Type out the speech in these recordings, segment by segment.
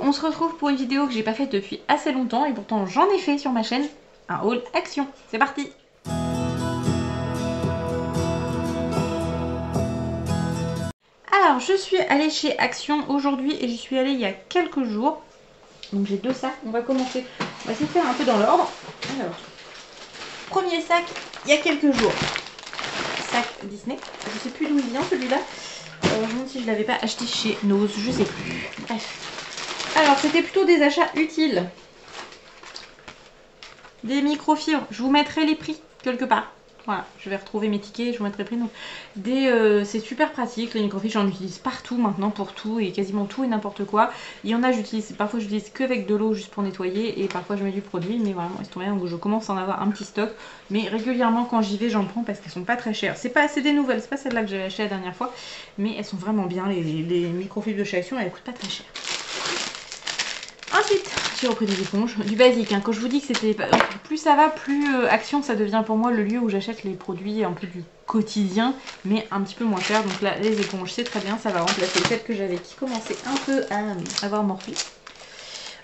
on se retrouve pour une vidéo que j'ai pas faite depuis assez longtemps et pourtant j'en ai fait sur ma chaîne, un haul action. C'est parti! Alors je suis allée chez Action aujourd'hui et j'y suis allée il y a quelques jours. Donc j'ai deux sacs, on va commencer. On va essayer de faire un peu dans l'ordre. Alors, premier sac, il y a quelques jours. Sac Disney. Je sais plus d'où il vient celui-là. Je me demande si je l'avais pas acheté chez Nose, je sais plus. Bref. Alors c'était plutôt des achats utiles. Des microfibres, je vous mettrai les prix quelque part. Voilà, je vais retrouver mes tickets, je vous mettrai les prix. Donc, c'est super pratique, les microfibres, j'en utilise partout maintenant pour tout et quasiment tout et n'importe quoi. Il y en a, parfois j'utilise que avec de l'eau juste pour nettoyer et parfois je mets du produit, mais vraiment, c'est rien, donc je commence à en avoir un petit stock. Mais régulièrement quand j'y vais, j'en prends parce qu'elles sont pas très chères. C'est des nouvelles, c'est pas celle-là que j'avais acheté la dernière fois, mais elles sont vraiment bien, les microfibres de chez Action, elles coûtent pas très cher. Ensuite, j'ai repris des éponges, du basique. Hein. Quand je vous dis que c'était plus ça va, plus Action ça devient pour moi le lieu où j'achète les produits un peu du quotidien, mais un petit peu moins cher. Donc là, les éponges, c'est très bien, ça va remplacer celles que j'avais qui commençaient un peu à avoir morflé.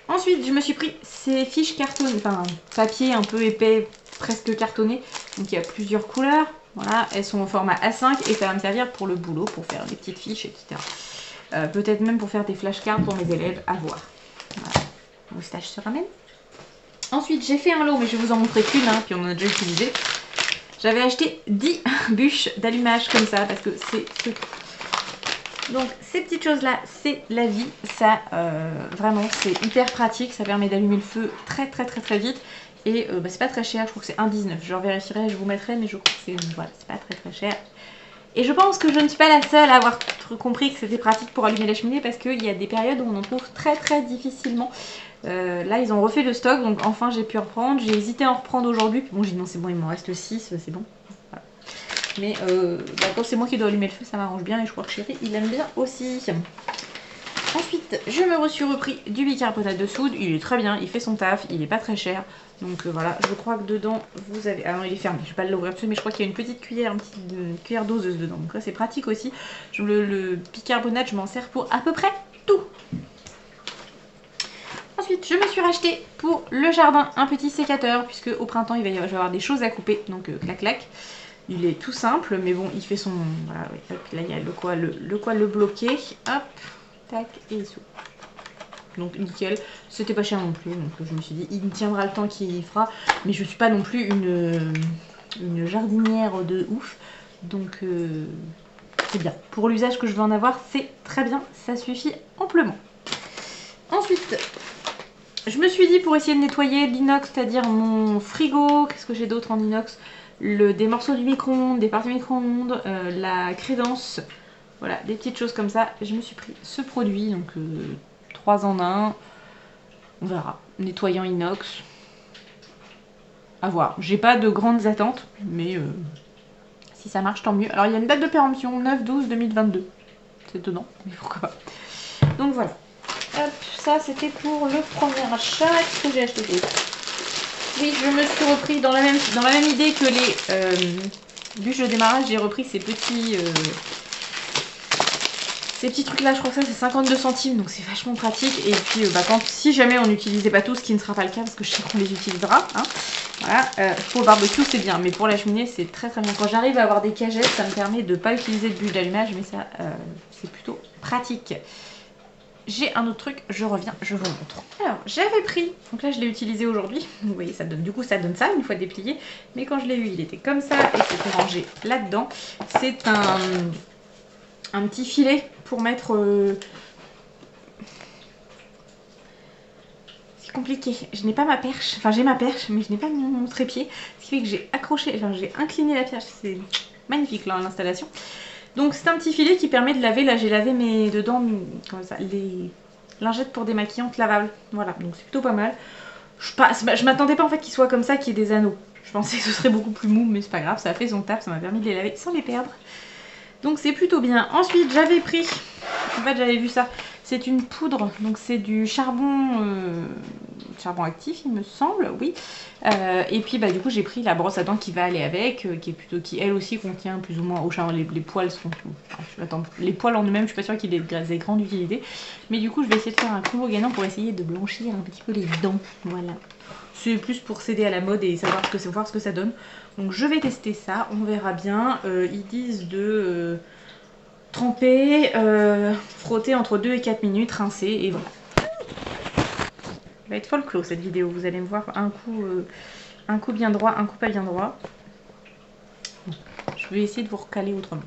Ensuite, je me suis pris ces fiches cartonnées, enfin papier un peu épais, presque cartonné. Donc il y a plusieurs couleurs. Voilà, elles sont au format A5 et ça va me servir pour le boulot, pour faire des petites fiches, etc. Peut-être même pour faire des flashcards pour mes élèves, à voir. Voilà. Moustache se ramène. Ensuite j'ai fait un lot, mais je vais vous en montrer qu'une, hein, puis on en a déjà utilisé. J'avais acheté 10 bûches d'allumage comme ça parce que c'est ce truc. Donc ces petites choses là, c'est la vie. Ça vraiment c'est hyper pratique, ça permet d'allumer le feu très vite. Et c'est pas très cher, je crois que c'est 1,19. Je vérifierai, je vous mettrai, mais je crois que c'est voilà, pas très cher. Et je pense que je ne suis pas la seule à avoir compris que c'était pratique pour allumer la cheminée parce qu'il y a des périodes où on en trouve très difficilement. Là ils ont refait le stock, donc enfin j'ai pu reprendre. J'ai hésité à en reprendre aujourd'hui, puis bon j'ai dit non c'est bon, il m'en reste 6, c'est bon. Voilà. Mais quand c'est moi qui dois allumer le feu, ça m'arrange bien et je crois que Chéri il aime bien aussi. Ensuite je me suis repris du bicarbonate de soude, il est très bien, il fait son taf, il est pas très cher. Donc voilà, je crois que dedans vous avez... Ah non il est fermé, je vais pas l'ouvrir dessus, mais je crois qu'il y a une petite cuillère, une cuillère doseuse dedans. Donc là c'est pratique aussi. Le bicarbonate je m'en sers pour à peu près tout. Ensuite je me suis racheté pour le jardin un petit sécateur, puisque au printemps il va y avoir des choses à couper, donc clac clac. Il est tout simple, mais bon il fait son... Voilà, ouais, hop, là il y a le quoi le bloquer, hop, tac, et il s'ouvre. Donc nickel, c'était pas cher non plus, donc je me suis dit il me tiendra le temps qu'il fera, mais je suis pas non plus une jardinière de ouf, donc c'est bien. Pour l'usage que je veux en avoir, c'est très bien, ça suffit amplement. Ensuite, je me suis dit pour essayer de nettoyer l'inox, c'est-à-dire mon frigo, qu'est-ce que j'ai d'autre en inox, des morceaux du micro-ondes, des parties micro-ondes, la crédence, voilà, des petites choses comme ça, je me suis pris ce produit, donc 3 en 1, on verra. Nettoyant inox, à voir. J'ai pas de grandes attentes, mais si ça marche, tant mieux. Alors il y a une date de péremption, 9/12/2022. C'est étonnant, mais pourquoi pas. Donc voilà. Hop, ça c'était pour le premier achat. Qu'est-ce que j'ai acheté d'autre? Oui, je me suis repris dans la même idée que les bûches de démarrage, j'ai repris ces petits trucs là, je crois que ça c'est 52 centimes, donc c'est vachement pratique. Et puis si jamais on n'utilisait pas tout, ce qui ne sera pas le cas parce que je sais qu'on les utilisera, hein, voilà, pour le barbecue c'est bien, mais pour la cheminée c'est très bien. Quand j'arrive à avoir des cagettes, ça me permet de ne pas utiliser de bûche d'allumage, mais ça c'est plutôt pratique. J'ai un autre truc, je reviens, je vous montre. Alors j'avais pris, donc là je l'ai utilisé aujourd'hui, vous voyez ça donne, du coup ça donne ça une fois déplié, mais quand je l'ai eu il était comme ça et c'était rangé là-dedans. C'est un petit filet pour mettre... C'est compliqué, je n'ai pas ma perche, enfin j'ai ma perche mais je n'ai pas mon trépied, ce qui fait que j'ai accroché, enfin j'ai incliné la perche, c'est magnifique là l'installation. Donc c'est un petit filet qui permet de laver, là j'ai lavé mes dedans, comme ça, les lingettes pour démaquillantes lavables, voilà, donc c'est plutôt pas mal. Je m'attendais pas en fait qu'il soit comme ça, qu'il y ait des anneaux, je pensais que ce serait beaucoup plus mou, mais c'est pas grave, ça a fait son taf, ça m'a permis de les laver sans les perdre. Donc c'est plutôt bien. Ensuite j'avais pris, en fait j'avais vu ça, C'est une poudre, donc c'est du charbon, charbon actif il me semble, oui. Et puis bah du coup j'ai pris la brosse à dents qui va aller avec, qui elle aussi contient plus ou moins au charbon, les poils sont... Attends, les poils en eux-mêmes je suis pas sûre qu'il ait des grandes utilités. Mais du coup je vais essayer de faire un combo gagnant pour essayer de blanchir un petit peu les dents, voilà. C'est plus pour s'aider à la mode et savoir voir ce que ça donne. Donc je vais tester ça, on verra bien. Ils disent de... tremper, frotter entre 2 et 4 minutes, rincer et voilà. Elle va être folklore cette vidéo, vous allez me voir un coup bien droit, un coup pas bien droit. Je vais essayer de vous recaler autrement.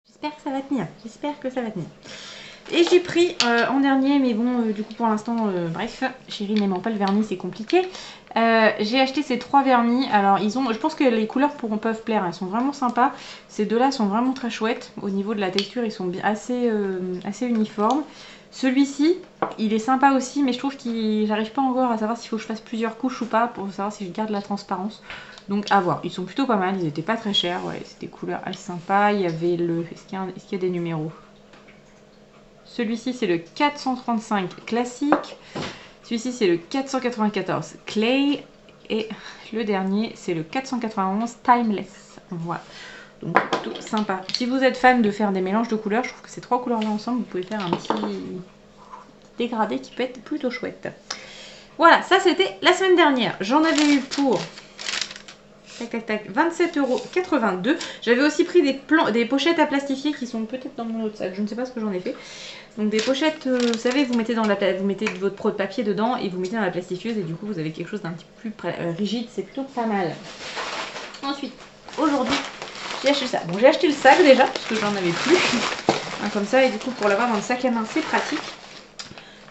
J'espère que ça va tenir, j'espère que ça va tenir. Et j'ai pris en dernier, mais bon, du coup pour l'instant, bref, chérie n'aimant pas le vernis, c'est compliqué. J'ai acheté ces 3 vernis. Alors je pense que les couleurs peuvent plaire, elles sont vraiment sympas. Ces deux-là sont vraiment très chouettes. Au niveau de la texture, ils sont assez uniformes. Celui-ci, il est sympa aussi, mais je trouve que j'arrive pas encore à savoir s'il faut que je fasse plusieurs couches ou pas pour savoir si je garde la transparence. Donc à voir, ils sont plutôt pas mal, ils étaient pas très chers, ouais, c'était des couleurs assez sympas. Il y avait le... Est-ce qu'il y a des numéros? Celui-ci c'est le 435 classique, celui-ci c'est le 494 clay et le dernier c'est le 491 timeless. Voilà, donc plutôt sympa. Si vous êtes fan de faire des mélanges de couleurs, je trouve que ces 3 couleurs là ensemble, vous pouvez faire un petit dégradé qui peut être plutôt chouette. Voilà, ça c'était la semaine dernière. J'en avais eu pour... Tac, tac, tac, 27,82 €. J'avais aussi pris des pochettes à plastifier qui sont peut-être dans mon autre sac. Je ne sais pas ce que j'en ai fait. Donc des pochettes, vous savez, vous mettez votre pro de papier dedans et vous mettez dans la plastifieuse et du coup vous avez quelque chose d'un petit peu plus rigide. C'est plutôt pas mal. Ensuite, aujourd'hui, j'ai acheté ça. Bon, j'ai acheté le sac déjà parce que j'en avais plus. Comme ça, et du coup pour l'avoir dans le sac à main, c'est pratique.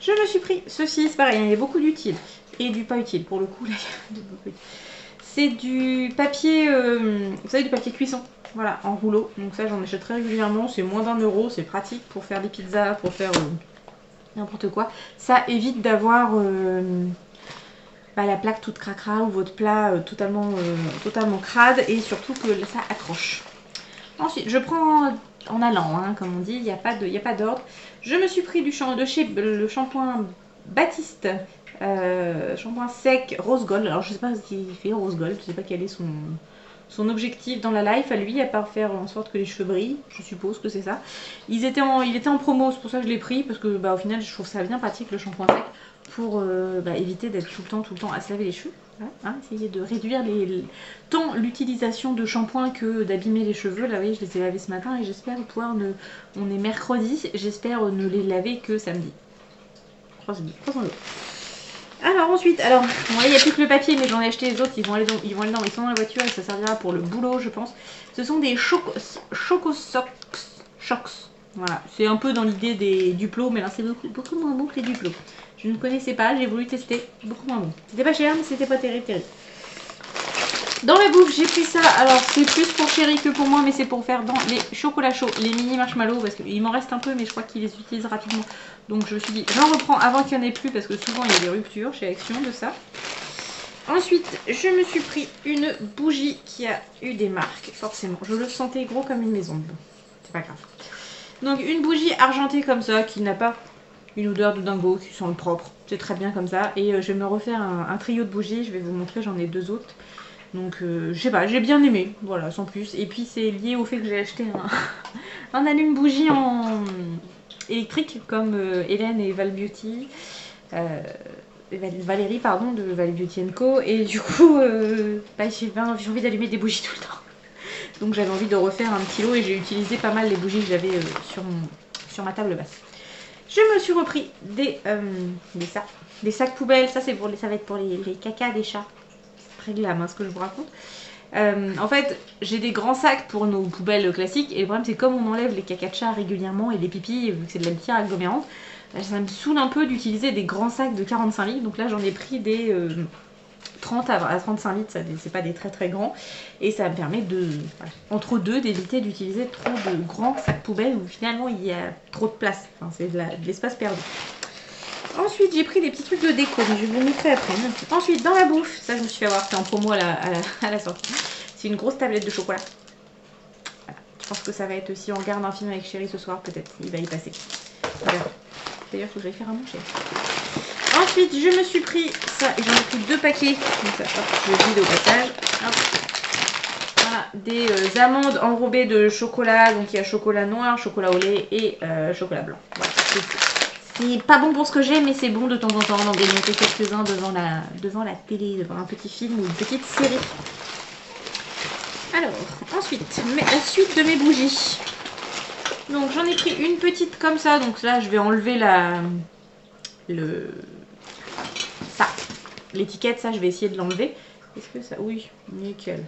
Je me suis pris ceci, c'est pareil, il y a beaucoup d'utiles et du pas utile pour le coup. Là, c'est du papier, vous savez, du papier cuisson, voilà, en rouleau. Donc ça, j'en achète très régulièrement, c'est moins d'1 €, c'est pratique pour faire des pizzas, pour faire n'importe quoi. Ça évite d'avoir la plaque toute cracra ou votre plat totalement crade et surtout que ça accroche. Ensuite, je prends en allant, hein, comme on dit, il n'y a pas d'ordre. Je me suis pris le shampoing Baptiste. Shampoing sec rose gold. Alors je sais pas ce qu'il fait rose gold, je sais pas quel est son objectif dans la life à lui, à part faire en sorte que les cheveux brillent. Je suppose que c'est ça. Il était en promo, c'est pour ça que je l'ai pris, parce que au final je trouve ça bien pratique le shampoing sec pour éviter d'être tout le temps à se laver les cheveux. Voilà, hein, essayer de réduire tant l'utilisation de shampoing que d'abîmer les cheveux. Là, vous voyez, je les ai lavés ce matin et j'espère pouvoir on est mercredi, j'espère ne les laver que samedi. Croisons-le. Alors ensuite, il n'y a plus que le papier, mais j'en ai acheté les autres, ils sont dans la voiture et ça servira pour le boulot, je pense. Ce sont des Choco Shocks. Voilà, c'est un peu dans l'idée des Duplo, mais là c'est beaucoup moins bon que les Duplo. Je ne connaissais pas, j'ai voulu tester, beaucoup moins bon. C'était pas cher, mais c'était pas terrible. Dans la bouffe, j'ai pris ça. Alors, c'est plus pour chérie que pour moi, mais c'est pour faire dans les chocolats chauds, les mini marshmallows, parce qu'il m'en reste un peu, mais je crois qu'ils les utilisent rapidement. Donc, je me suis dit, j'en reprends avant qu'il n'y en ait plus, parce que souvent, il y a des ruptures chez Action de ça. Ensuite, je me suis pris une bougie qui a eu des marques, forcément. Je le sentais gros comme une maison. Bon, c'est pas grave. Donc, une bougie argentée comme ça, qui n'a pas une odeur de dingo, qui sent le propre. C'est très bien comme ça. Et je vais me refaire un trio de bougies. Je vais vous montrer, j'en ai 2 autres. Donc je sais pas, j'ai bien aimé, voilà, sans plus. Et puis c'est lié au fait que j'ai acheté un allume-bougie en électrique comme Hélène et Val Beauty, Valérie pardon, de Val Beauty Co. Et du coup j'ai envie d'allumer des bougies tout le temps. Donc j'avais envie de refaire un petit lot et j'ai utilisé pas mal les bougies que j'avais sur ma table basse. Je me suis repris des sacs poubelles, ça va être pour les cacas des chats. Glam, hein, ce que je vous raconte. En fait, j'ai des grands sacs pour nos poubelles classiques et le problème c'est comme on enlève les caca de chat régulièrement et les pipis, vu que c'est de la matière agglomérante, ça me saoule un peu d'utiliser des grands sacs de 45 litres. Donc là j'en ai pris des 30 à 35 litres, c'est pas des très très grands et ça me permet entre deux d'éviter d'utiliser trop de grands sacs poubelles où finalement il y a trop de place, enfin, c'est de l'espace perdu. Ensuite, j'ai pris des petits trucs de déco, mais je vous le montrer après. Ensuite, dans la bouffe, ça je me suis fait avoir, c'est en promo à la sortie. C'est une grosse tablette de chocolat. Voilà. Je pense que ça va être, si on regarde un film avec chérie ce soir, peut-être, il va y passer. Voilà. D'ailleurs, il faut que j'aille faire à manger. Ensuite, je me suis pris ça, et j'en ai pris 2 paquets. Donc ça, hop, je le vide au passage. Hop. Voilà, des amandes enrobées de chocolat. Donc il y a chocolat noir, chocolat au lait et chocolat blanc. Voilà, c'est pas bon pour ce que j'ai, mais c'est bon de temps en temps d'en grignoter quelques-uns devant la télé, devant un petit film ou une petite série. Alors, ensuite, la suite de mes bougies. Donc j'en ai pris une petite comme ça. Donc là, je vais enlever l'étiquette, ça je vais essayer de l'enlever. Est-ce que ça... Oui, nickel.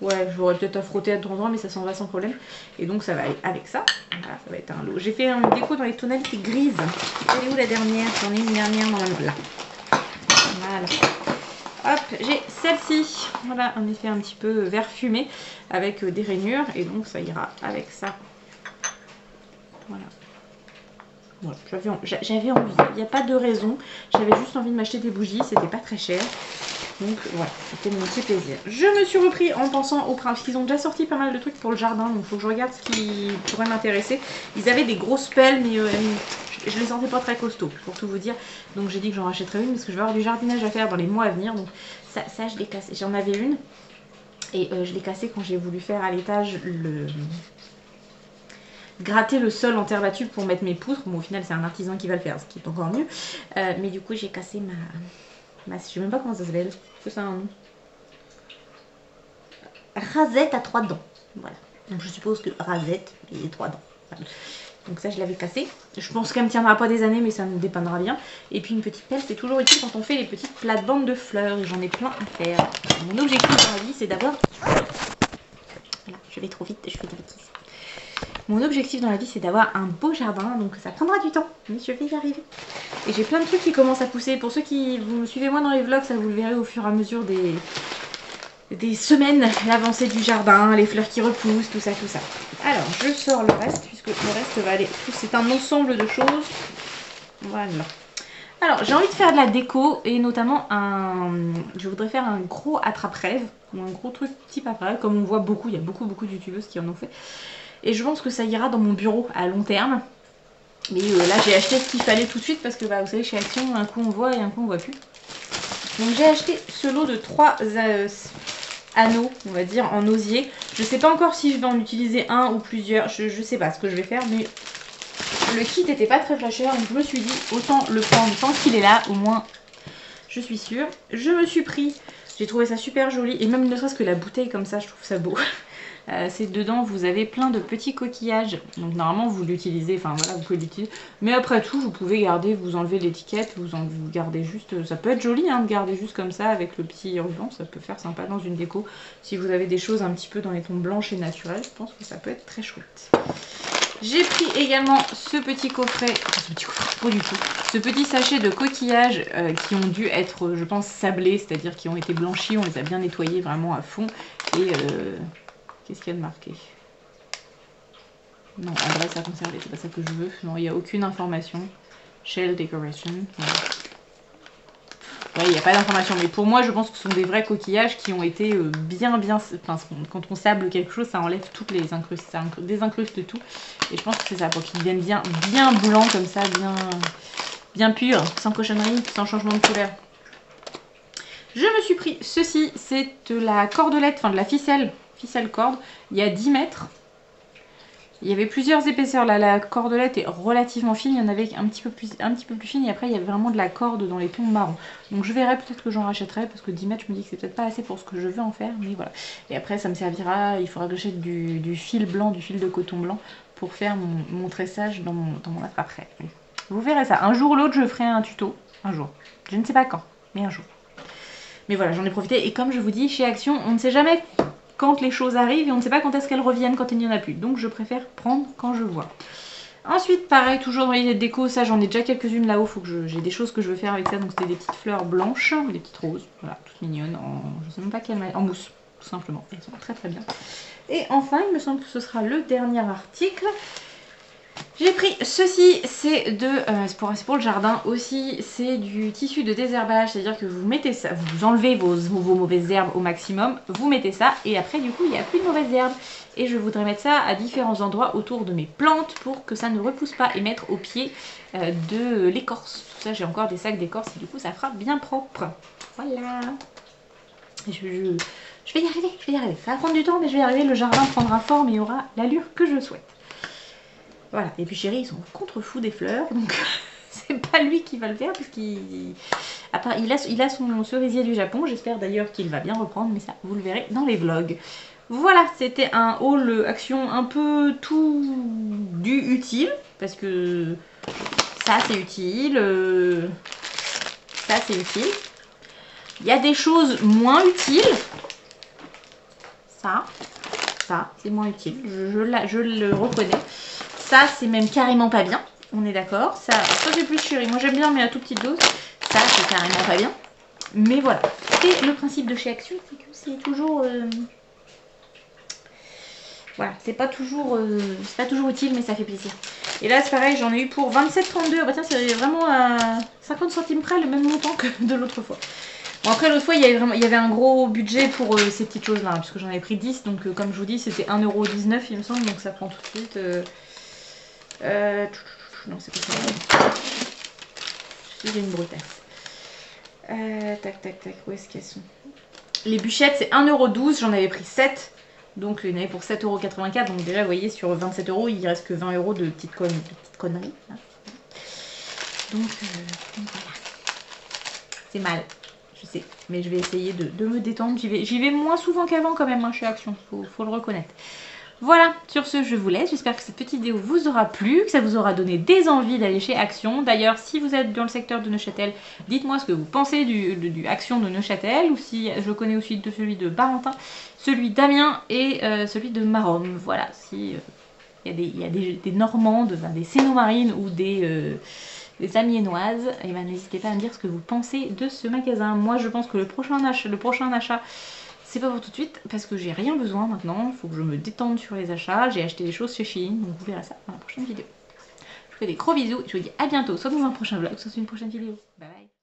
Ouais, j'aurais peut-être à frotter à temps en temps, mais ça s'en va sans problème. Et donc ça va aller avec ça. Voilà, ça va être un lot. J'ai fait une déco dans les tonalités grises. Elle est où la dernière? J'en ai une dernière normalement là. Voilà. Hop, j'ai celle-ci. Voilà, un effet un petit peu vert fumé avec des rainures. Et donc ça ira avec ça. Voilà. Voilà, j'avais envie, il n'y a pas de raison, j'avais juste envie de m'acheter des bougies, c'était pas très cher, donc voilà, c'était mon petit plaisir. Je me suis repris en pensant au printemps, parce qu'ils ont déjà sorti pas mal de trucs pour le jardin, donc il faut que je regarde ce qui pourrait m'intéresser. Ils avaient des grosses pelles, mais je les sentais pas très costauds, pour tout vous dire, donc j'ai dit que j'en rachèterais une, parce que je vais avoir du jardinage à faire dans les mois à venir, donc ça je l'ai cassé, j'en avais une, et je l'ai cassée quand j'ai voulu faire à l'étage gratter le sol en terre battue pour mettre mes poutres. Bon, au final, c'est un artisan qui va le faire, ce qui est encore mieux. Mais du coup, j'ai cassé je sais même pas comment ça s'appelle. Est-ce que c'est un nom? Rasette à 3 dents. Voilà. Donc, je suppose que rasette et 3 dents. Voilà. Donc ça, je l'avais cassé. Je pense qu'elle me tiendra pas des années, mais ça me dépannera bien. Et puis, une petite pelle, c'est toujours utile quand on fait les petites plates-bandes de fleurs. Et j'en ai plein à faire. Mon objectif dans la vie, c'est d'avoir... Voilà, je vais trop vite, je fais des bêtises. Mon objectif dans la vie, c'est d'avoir un beau jardin, donc ça prendra du temps, mais je vais y arriver. Et j'ai plein de trucs qui commencent à pousser. Pour ceux qui vous me suivez moi dans les vlogs, ça vous le verrez au fur et à mesure des semaines, l'avancée du jardin, les fleurs qui repoussent, tout ça, tout ça. Alors, je sors le reste, puisque le reste va aller... C'est un ensemble de choses. Voilà. Alors, j'ai envie de faire de la déco, et notamment je voudrais faire un gros attrape-rêve, ou un gros truc type attrape-rêve, comme on voit beaucoup, il y a beaucoup de youtubeuses qui en ont fait. Et je pense que ça ira dans mon bureau à long terme. Mais là, j'ai acheté ce qu'il fallait tout de suite parce que bah, vous savez, chez Action, un coup on voit et un coup on voit plus. Donc j'ai acheté ce lot de 3 anneaux, on va dire, en osier. Je sais pas encore si je vais en utiliser un ou plusieurs. Je sais pas ce que je vais faire, mais le kit n'était pas très cher. Donc je me suis dit, autant le prendre tant qu'il est là, au moins je suis sûre. Je me suis pris, j'ai trouvé ça super joli. Et même ne serait-ce que la bouteille comme ça, je trouve ça beau. C'est dedans, vous avez plein de petits coquillages. Donc normalement vous l'utilisez, enfin voilà, vous pouvez l'utiliser. Mais après tout, vous pouvez garder, vous enlevez l'étiquette, vous gardez juste. Ça peut être joli hein, de garder juste comme ça avec le petit ruban. Ça peut faire sympa dans une déco. Si vous avez des choses un petit peu dans les tons blanches et naturels, je pense que ça peut être très chouette. J'ai pris également ce petit coffret, enfin ce petit coffret, pas du tout, ce petit sachet de coquillages qui ont dû être, je pense, sablés, c'est-à-dire qui ont été blanchis, on les a bien nettoyés vraiment à fond. Et qu'est-ce qu'il y a de marqué? Non, adresse à conserver, c'est pas ça que je veux. Non, il n'y a aucune information. Shell decoration. Voilà. Ouais, il n'y a pas d'information, mais pour moi, je pense que ce sont des vrais coquillages qui ont été bien... Enfin, quand on sable quelque chose, ça enlève toutes les incrustes, ça désincruste tout. Et je pense que c'est ça, pour qu'ils deviennent bien blancs comme ça, bien purs, sans cochonnerie, sans changement de couleur. Je me suis pris ceci, c'est de la cordelette, enfin de la ficelle corde. Il y a 10 mètres. Il y avait plusieurs épaisseurs là, la cordelette est relativement fine, il y en avait un petit peu plus fine et après il y avait vraiment de la corde dans les tons marrons. Donc je verrai, peut-être que j'en rachèterai parce que 10 mètres je me dis que c'est peut-être pas assez pour ce que je veux en faire, mais voilà. Et après ça me servira, il faudra que j'achète du fil blanc, du fil de coton blanc pour faire mon tressage dans mon attrape-rêve. Vous verrez ça, un jour ou l'autre je ferai un tuto, un jour. Je ne sais pas quand, mais un jour. Mais voilà, j'en ai profité et comme je vous dis, chez Action, on ne sait jamais quand les choses arrivent et on ne sait pas quand est-ce qu'elles reviennent quand il n'y en a plus. Donc je préfère prendre quand je vois. Ensuite, pareil, toujours dans les déco, ça j'en ai déjà quelques-unes là-haut, faut que j'ai des choses que je veux faire avec ça. Donc c'était des petites fleurs blanches, des petites roses, voilà, toutes mignonnes, je sais même pas quelle, en mousse, tout simplement. Elles sont très bien. Et enfin, il me semble que ce sera le dernier article. J'ai pris ceci, c'est pour le jardin aussi, c'est du tissu de désherbage, c'est-à-dire que vous mettez ça, vous enlevez vos mauvaises herbes au maximum, vous mettez ça et après du coup il n'y a plus de mauvaises herbes. Et je voudrais mettre ça à différents endroits autour de mes plantes pour que ça ne repousse pas et mettre au pied de l'écorce. Tout ça, j'ai encore des sacs d'écorce et du coup ça fera bien propre. Voilà. Je vais y arriver, je vais y arriver. Ça va prendre du temps mais je vais y arriver, le jardin prendra forme et aura l'allure que je souhaite. Voilà, et puis chéri, ils sont contre fous des fleurs, donc c'est pas lui qui va le faire, puisqu'il il a son cerisier du Japon, j'espère d'ailleurs qu'il va bien reprendre, mais ça, vous le verrez dans les vlogs. Voilà, c'était un haul action un peu tout du utile, parce que ça c'est utile, ça c'est utile. Il y a des choses moins utiles, ça c'est moins utile, je le reconnais. Ça, c'est même carrément pas bien. On est d'accord. Ça c'est plus chéri. Moi, j'aime bien, mais à toute petite dose. Ça, c'est carrément pas bien. Mais voilà. C'est le principe de chez Action, c'est que c'est toujours... Voilà, c'est pas toujours utile, mais ça fait plaisir. Et là, c'est pareil, j'en ai eu pour 27,32. Ah bah tiens, c'est vraiment à 50 centimes près le même montant que de l'autre fois. Bon, après, l'autre fois, il y avait un gros budget pour ces petites choses-là, hein, puisque j'en avais pris 10. Donc, comme je vous dis, c'était 1,19 €, il me semble. Donc, ça prend tout de suite... non, c'est pas ça. J'ai une brutasse. Tac, où est-ce qu'elles sont? Les bûchettes, c'est 1,12 €, j'en avais pris 7. Donc, il y en avait pour 7,84 €. Donc, déjà, vous voyez, sur 27 €, il reste que 20 € de petites conneries. Hein. Donc, voilà. C'est mal, je sais. Mais je vais essayer de me détendre. J'y vais moins souvent qu'avant, quand même, hein, chez Action. Faut le reconnaître. Voilà, sur ce, je vous laisse. J'espère que cette petite vidéo vous aura plu, que ça vous aura donné des envies d'aller chez Action. D'ailleurs, si vous êtes dans le secteur de Neuchâtel, dites-moi ce que vous pensez du Action de Neuchâtel, ou si je connais aussi de celui de Barentin, celui d'Amiens et celui de Maromme. Voilà, si il y a des Normandes, des Sénomarines ou des Amiénoises, et ben, n'hésitez pas à me dire ce que vous pensez de ce magasin. Moi, je pense que le prochain achat c'est pas pour tout de suite parce que j'ai rien besoin maintenant, il faut que je me détende sur les achats, j'ai acheté des choses chez Shein, donc vous verrez ça dans la prochaine vidéo. Je vous fais des gros bisous et je vous dis à bientôt, soit dans un prochain vlog, soit dans une prochaine vidéo. Bye bye.